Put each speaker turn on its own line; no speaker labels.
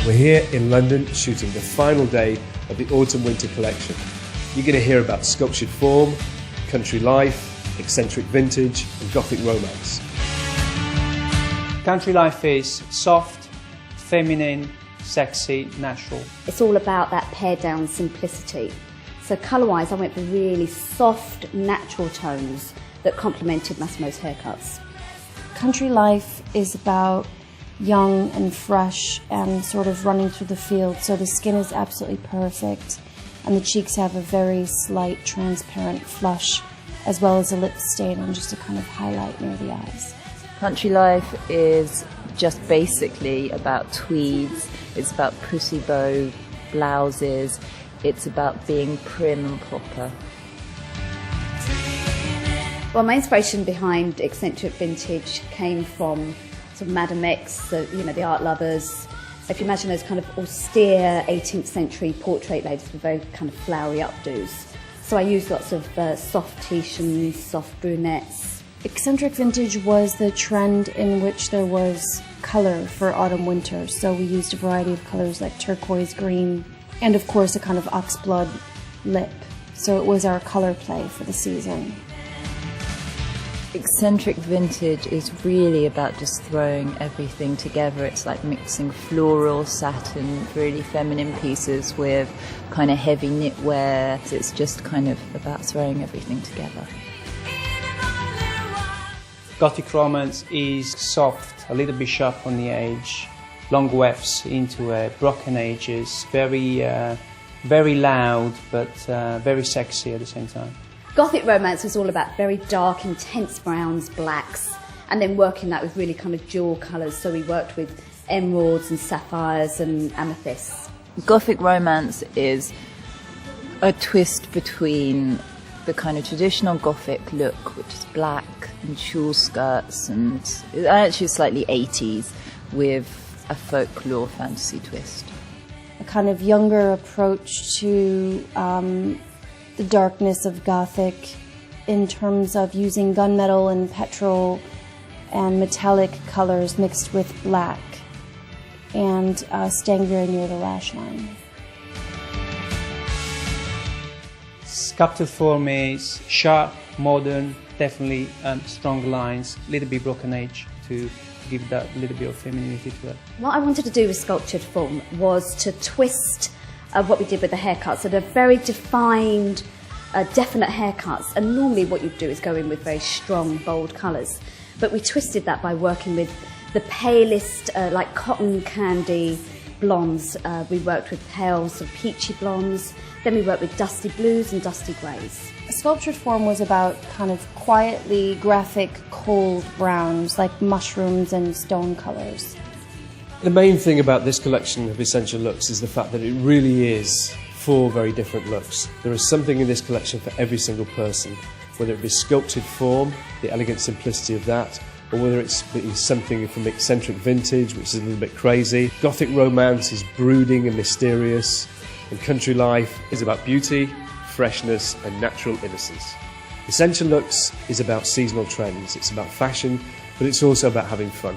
We're here in London shooting the final day of the autumn-winter collection. You're going to hear about sculptured form, country life, eccentric vintage and Gothic romance.
Country life is soft, feminine, sexy, natural.
It's all about that pared down simplicity. So colour-wise I went for really soft, natural tones that complemented Massimo's haircuts.
Country life is about young and fresh and sort of running through the field, so the skin is absolutely perfect and the cheeks have a very slight transparent flush as well as a lip stain on just to kind of highlight near the eyes.
Country life is just basically about tweeds, it's about pretty bow blouses, it's about being prim and proper.
Well, my inspiration behind eccentric vintage came from sort of Madame X, the art lovers. If you imagine those kind of austere 18th century portrait ladies with very kind of flowery updos. So I used lots of soft Tahitians, soft brunettes.
Eccentric vintage was the trend in which there was colour for autumn-winter, so we used a variety of colours like turquoise, green, and of course a kind of oxblood lip. So it was our colour play for the season.
Eccentric vintage is really about just throwing everything together. It's like mixing floral, satin, really feminine pieces with kind of heavy knitwear. It's just kind of about throwing everything together.
Gothic romance is soft, a little bit sharp on the edge, long wefts into broken edges, very loud but very sexy at the same time.
Gothic romance was all about very dark, intense browns, blacks, and then working that with really kind of jewel colours. So we worked with emeralds and sapphires and amethysts.
Gothic romance is a twist between the kind of traditional Gothic look, which is black and tulle skirts, and actually slightly 80s with a folklore fantasy twist.
A kind of younger approach to the darkness of Gothic in terms of using gunmetal and petrol and metallic colours mixed with black and staying very near the lash line.
Sculpted form is sharp, modern, definitely strong lines, a little bit broken edge to give that little bit of femininity to it.
What I wanted to do with sculptured form was to twist what we did with the haircuts. So they're very defined, definite haircuts, and normally what you do is go in with very strong, bold colours. But we twisted that by working with the palest, like cotton candy blondes. We worked with pale, sort of peachy blondes. Then we worked with dusty blues and dusty greys.
Sculptured form was about kind of quietly graphic, cold browns, like mushrooms and stone colours.
The main thing about this collection of essential looks is the fact that it really is 4 very different looks. There is something in this collection for every single person, whether it be sculpted form, the elegant simplicity of that, or whether it's something from eccentric vintage, which is a little bit crazy. Gothic romance is brooding and mysterious, and country life is about beauty, freshness and natural innocence. Essential looks is about seasonal trends, it's about fashion, but it's also about having fun.